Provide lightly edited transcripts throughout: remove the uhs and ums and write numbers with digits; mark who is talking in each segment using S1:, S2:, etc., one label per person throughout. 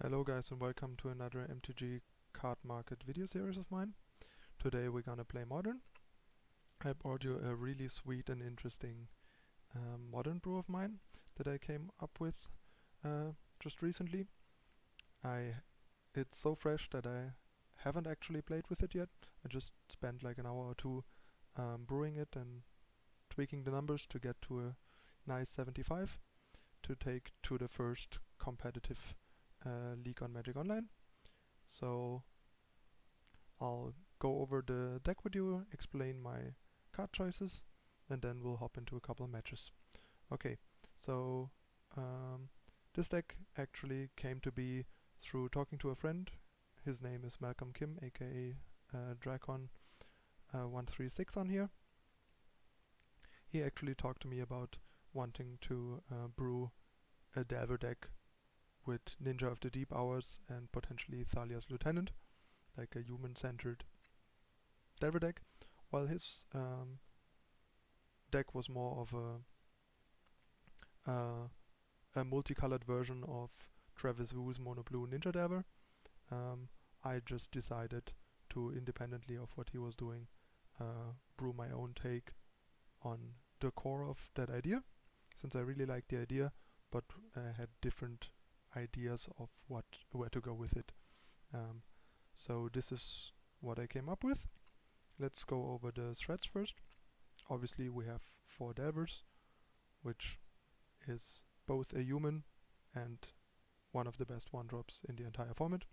S1: Hello guys and welcome to another MTG card market video series of mine. Today we're gonna play Modern. I brought you a really sweet and interesting Modern brew of mine that I came up with just recently. It's so fresh that I haven't actually played with it yet. I just spent like an hour or two brewing it and tweaking the numbers to get to a nice 75 to take to the first competitive league on Magic Online. So I'll go over the deck with you, explain my card choices, and then we'll hop into a couple of matches. Okay, so this deck actually came to be through talking to a friend. His name is Malcolm Kim, aka Dracon136 on here. He actually talked to me about wanting to brew a Delver deck with Ninja of the Deep Hours and potentially Thalia's Lieutenant, like a human-centered Delver deck, while his deck was more of a multicolored version of Travis Wu's Mono Blue Ninja Delver. I just decided to, independently of what he was doing, brew my own take on the core of that idea, since I really liked the idea, but had different ideas of where to go with it. So this is what I came up with. Let's go over the threads first. Obviously we have 4 Delvers, which is both a human and one of the best 1-drops in the entire format.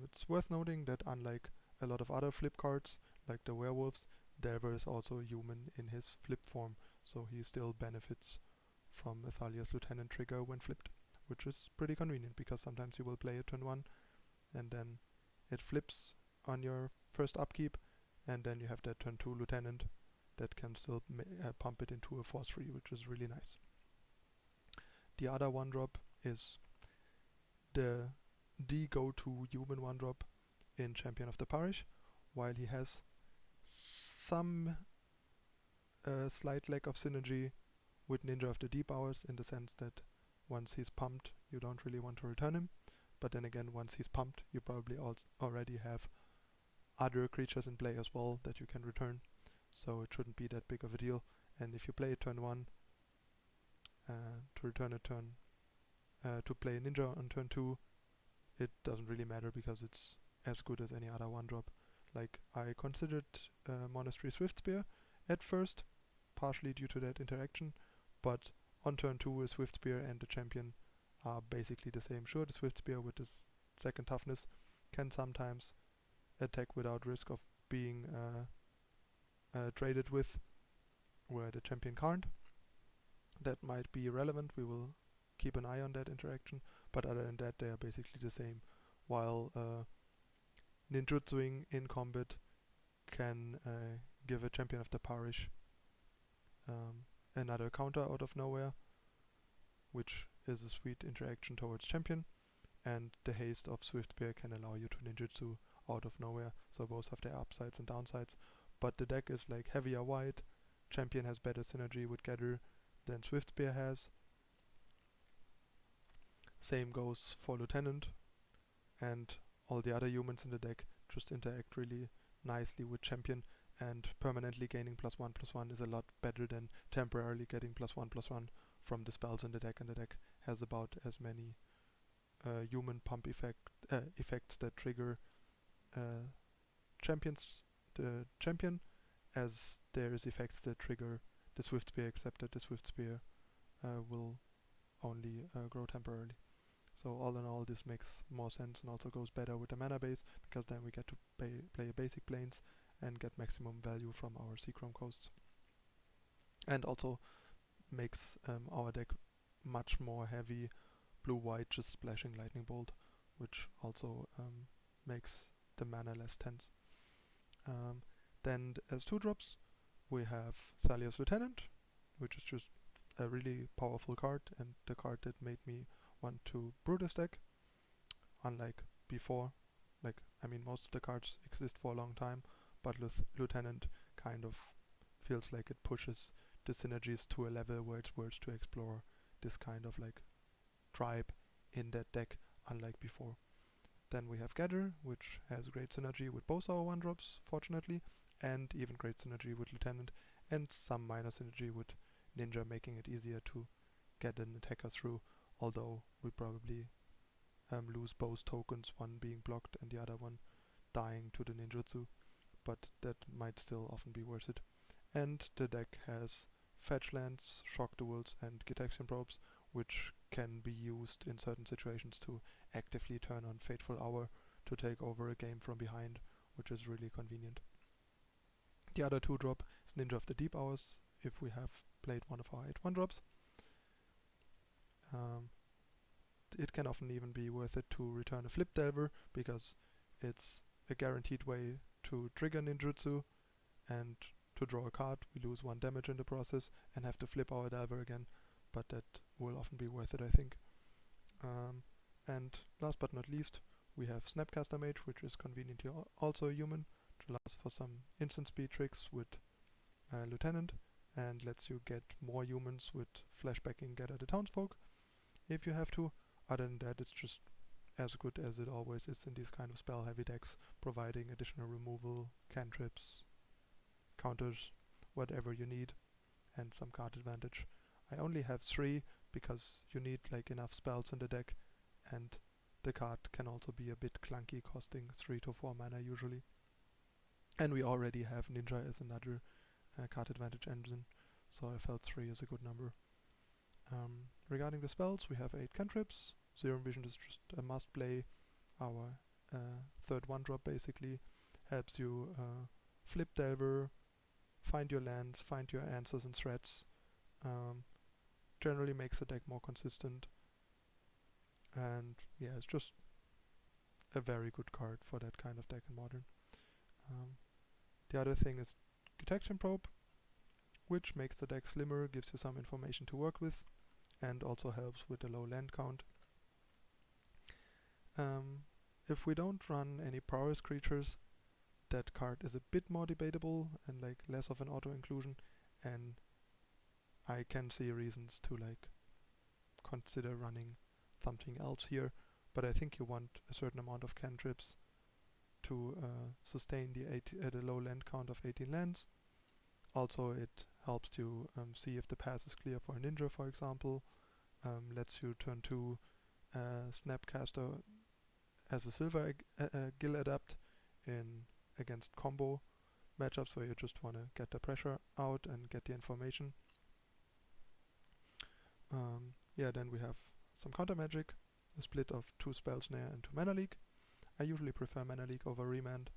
S1: It's worth noting that unlike a lot of other flip cards, like the werewolves, Delver is also human in his flip form, so he still benefits from Thalia's Lieutenant trigger when flipped, which is pretty convenient because sometimes you will play it turn 1 and then it flips on your first upkeep, and then you have that turn 2 Lieutenant that can still pump it into a force 3, which is really nice. The other 1-drop is the go-to human 1-drop in Champion of the Parish. While he has some slight lack of synergy with Ninja of the Deep Hours, in the sense that once he's pumped you don't really want to return him, but then again once he's pumped you probably already have other creatures in play as well that you can return, so it shouldn't be that big of a deal. And if you play it turn 1 to return a turn to play a Ninja on turn 2, it doesn't really matter because it's as good as any other 1-drop. Like, I considered Monastery Swiftspear at first, partially due to that interaction, but on turn 2 a Swiftspear and the champion are basically the same. Sure, the Swiftspear with its 2nd toughness can sometimes attack without risk of being traded with, where the champion can't. That might be relevant, we will keep an eye on that interaction, but other than that they are basically the same, while ninjutsuing in combat can give a Champion of the Parish another counter out of nowhere, which is a sweet interaction towards champion, and the haste of Swiftspear can allow you to ninjutsu out of nowhere, so both have their upsides and downsides. But the deck is like heavier white, champion has better synergy with Gather than Swiftspear has. Same goes for Lieutenant, and all the other humans in the deck just interact really nicely with champion, and permanently gaining +1/+1 is a lot better than temporarily getting +1/+1 from the spells in the deck, and the deck has about as many human pump effects that trigger the champion as there is effects that trigger the Swiftspear, except that the Swiftspear will only grow temporarily. So all in all this makes more sense and also goes better with the mana base, because then we get to play basic planes and get maximum value from our Seachrome coasts. And also makes our deck much more heavy blue-white, just splashing Lightning Bolt, which also makes the mana less tense. Then as 2-drops we have Thalia's Lieutenant, which is just a really powerful card and the card that made me want to brew this deck. Unlike before, I mean most of the cards exist for a long time, but Lieutenant kind of feels like it pushes the synergies to a level where it's worth to explore this kind of like tribe in that deck unlike before. Then we have Gather, which has great synergy with both our 1-drops, fortunately, and even great synergy with Lieutenant, and some minor synergy with Ninja, making it easier to get an attacker through, although we probably lose both tokens, one being blocked and the other one dying to the ninjutsu, but that might still often be worth it. And the deck has fetch lands, shock duels, and Gitaxian probes, which can be used in certain situations to actively turn on Fateful Hour to take over a game from behind, which is really convenient. The other 2-drop is Ninja of the Deep Hours, if we have played one of our 8 1-drops. It can often even be worth it to return a Flip Delver, because it's a guaranteed way to trigger ninjutsu, and to draw a card we lose 1 damage in the process and have to flip our Delver again, but that will often be worth it, I think. And last but not least, we have Snapcaster Mage, which is conveniently also a human, which allows for some instant speed tricks with Lieutenant, and lets you get more humans with flashbacking Gather the Townsfolk if you have to. Other than that, it's just as good as it always is in these kind of spell heavy decks, providing additional removal, cantrips, counters, whatever you need, and some card advantage. I only have 3 because you need like enough spells in the deck, and the card can also be a bit clunky, costing 3 to 4 mana usually. And we already have Ninja as another card advantage engine, so I felt 3 is a good number. Regarding the spells, we have 8 cantrips. Zero Vision is just a must play. Our third 1-drop basically helps you flip Delver, find your lands, find your answers and threats. Generally makes the deck more consistent, and yeah, it's just a very good card for that kind of deck in Modern. The other thing is Gitaxian Probe, which makes the deck slimmer, gives you some information to work with, and also helps with the low land count. If we don't run any prowess creatures, that card is a bit more debatable and like less of an auto inclusion, and I can see reasons to like consider running something else here, but I think you want a certain amount of cantrips to sustain the low land count of 18 lands. Also, it helps you see if the path is clear for a ninja, for example. Lets you turn 2 Snapcaster as a silver Gill Adapt in against combo matchups where you just want to get the pressure out and get the information. Then we have some counter magic, a split of 2 Spell Snare and 2 Mana Leak. I usually prefer Mana Leak over Remand,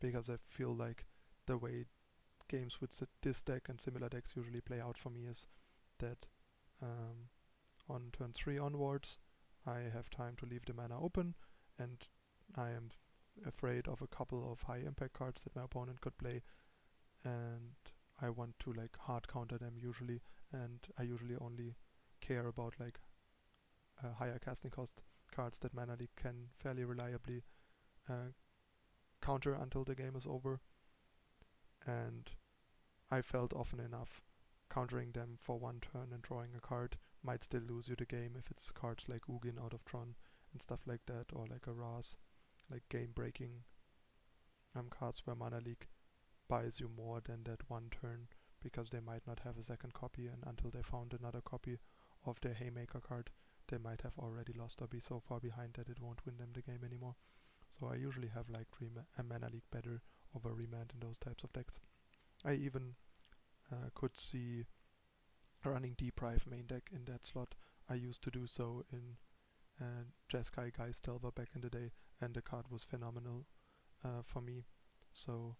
S1: because I feel like the way games with this deck and similar decks usually play out for me is that on turn 3 onwards I have time to leave the mana open, and I am afraid of a couple of high impact cards that my opponent could play, and I want to like hard counter them usually, and I usually only care about like higher casting cost cards that Mana Leak can fairly reliably counter until the game is over. And I felt often enough countering them for 1 turn and drawing a card might still lose you the game if it's cards like Ugin out of Tron and stuff like that, or like a Raz, like game breaking cards where Mana Leak buys you more than that 1 turn, because they might not have a second copy, and until they found another copy of their Haymaker card they might have already lost or be so far behind that it won't win them the game anymore. So I usually have liked a Mana Leak better over Remand in those types of decks. I even could see running Deprive main deck in that slot. I used to do so in Jeskai Geist Delver back in the day, and the card was phenomenal for me, so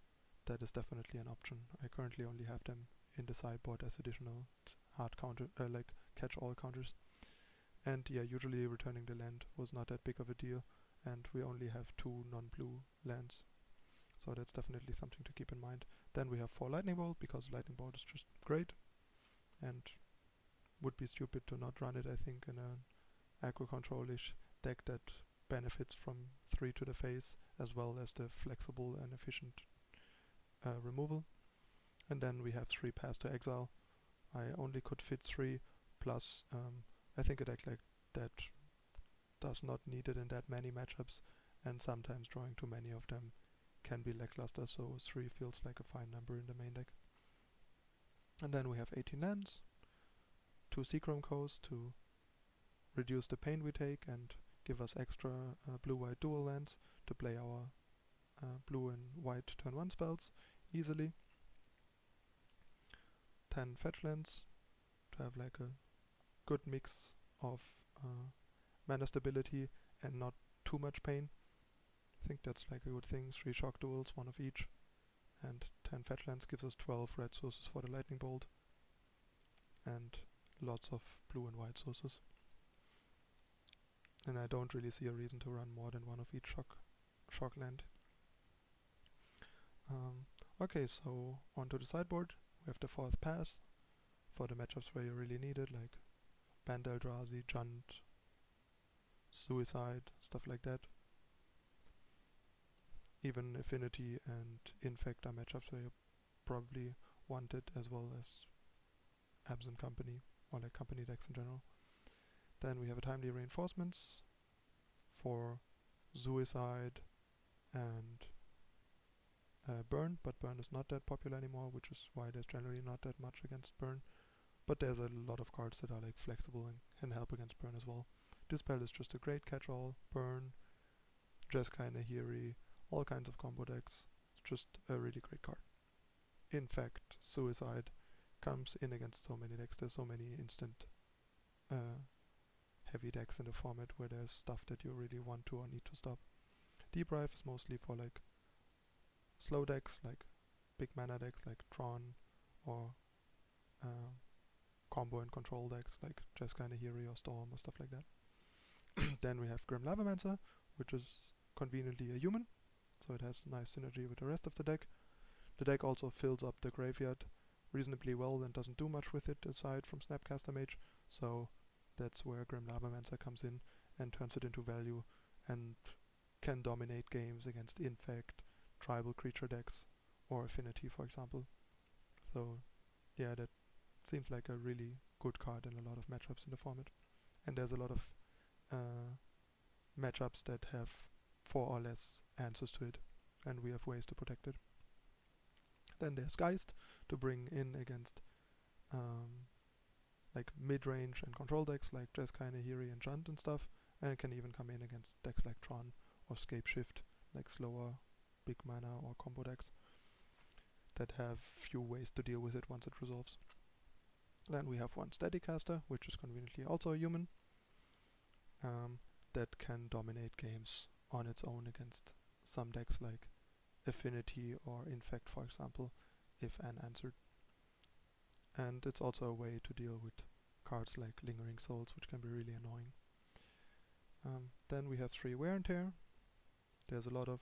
S1: that is definitely an option. I currently only have them in the sideboard as additional hard counter, like catch-all counters. And yeah, usually returning the land was not that big of a deal, and we only have 2 non-blue lands, so that's definitely something to keep in mind. Then we have 4 Lightning Bolt, because Lightning Bolt is just great, and would be stupid to not run it, I think, in an aggro control-ish deck that benefits from 3 to the face, as well as the flexible and efficient removal. And then we have 3 Pass to Exile. I only could fit 3, plus I think a deck like that does not need it in that many matchups, and sometimes drawing too many of them can be lackluster, so 3 feels like a fine number in the main deck. And then we have 18 lands, 2 Seachrome Coasts to reduce the pain we take and give us extra blue-white dual lands to play our blue and white turn 1 spells easily. 10 fetch lands to have like a good mix of mana stability and not too much pain. I think that's like a good thing. 3 shock duels, 1 of each, and 10 fetch lands gives us 12 red sources for the lightning bolt and lots of blue and white sources. And I don't really see a reason to run more than 1 of each shock land. Okay, so onto the sideboard. We have the 4th pass for the matchups where you really need it, like Band Eldrazi, Junt, Suicide, stuff like that. Even Affinity and Infect are matchups where you probably want it, as well as Absent Company, or like company decks in general. Then we have a Timely Reinforcements for Suicide and Burn, but Burn is not that popular anymore, which is why there's generally not that much against Burn. But there's a lot of cards that are like flexible and can help against Burn as well. This spell is just a great catch-all. Burn, Jeskai, Nahiri, all kinds of combo decks. It's just a really great card. In fact, Suicide comes in against so many decks. There's so many instant heavy decks in the format where there's stuff that you really want to or need to stop. Debrive is mostly for like slow decks, like big mana decks like Tron, or combo and control decks like Jeskai, Nahiri, or Storm, or stuff like that. Then we have Grim Lavamancer, which is conveniently a human, so it has nice synergy with the rest of the deck. The deck also fills up the graveyard reasonably well and doesn't do much with it aside from Snapcaster Mage, so that's where Grim Lavamancer comes in and turns it into value and can dominate games against Infect, tribal creature decks, or Affinity, for example. So yeah, that seems like a really good card in a lot of matchups in the format. And there's a lot of matchups that have 4 or less answers to it, and we have ways to protect it. Then there's Geist to bring in against like mid-range and control decks like Jeskai, Nahiri, and Junt and stuff, and it can even come in against decks like Tron or Scape Shift, like slower big mana or combo decks that have few ways to deal with it once it resolves. Then we have one Steadycaster, which is conveniently also a human, that can dominate games on its own against some decks like Affinity or Infect, for example, if unanswered. And it's also a way to deal with cards like Lingering Souls, which can be really annoying. Then we have 3 Wear and Tear. There's a lot of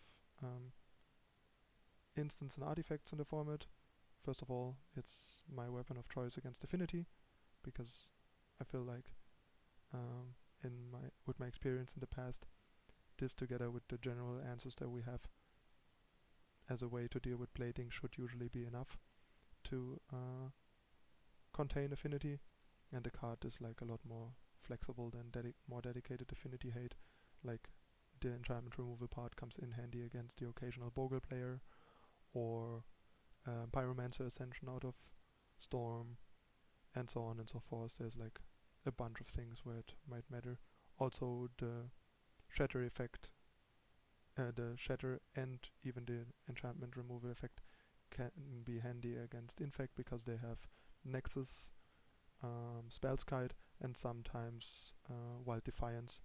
S1: instants and artifacts in the format. First of all, it's my weapon of choice against Affinity, because I feel like with my experience in the past, this together with the general answers that we have as a way to deal with plating should usually be enough to contain Affinity, and the card is like a lot more flexible than more dedicated Affinity hate. Like the enchantment removal part comes in handy against the occasional Bogle player, or Pyromancer Ascension out of Storm, and so on and so forth. There's like a bunch of things where it might matter. Also the Shatter effect, the Shatter and even the enchantment removal effect can be handy against Infect because they have Nexus, Spell's Guide, and sometimes Wild Defiance.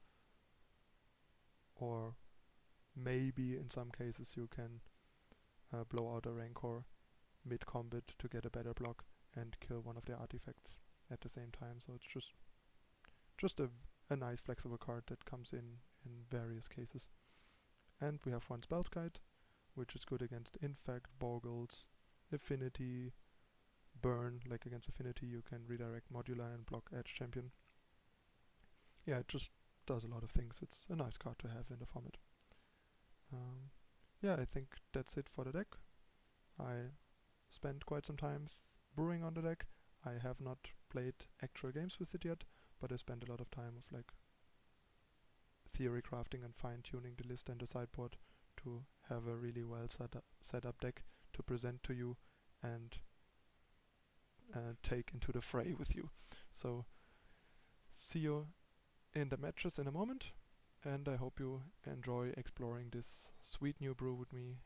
S1: Or maybe in some cases you can blow out a Rancor mid-combat to get a better block and kill one of their artifacts at the same time. So it's just a nice flexible card that comes in various cases. And we have one Spell's Guide, which is good against Infect, Bogles, Affinity, Burn. Like against Affinity you can redirect Modular and block Edge Champion. Yeah, it just does a lot of things. It's a nice card to have in the format. Yeah, I think that's it for the deck. I spent quite some time brewing on the deck. I have not played actual games with it yet, but I spent a lot of time of like theory crafting and fine-tuning the list and the sideboard to have a really well set up deck to present to you and take into the fray with you. So see you in the matches in a moment, and I hope you enjoy exploring this sweet new brew with me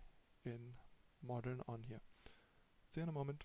S1: in Modern on here. See you in a moment.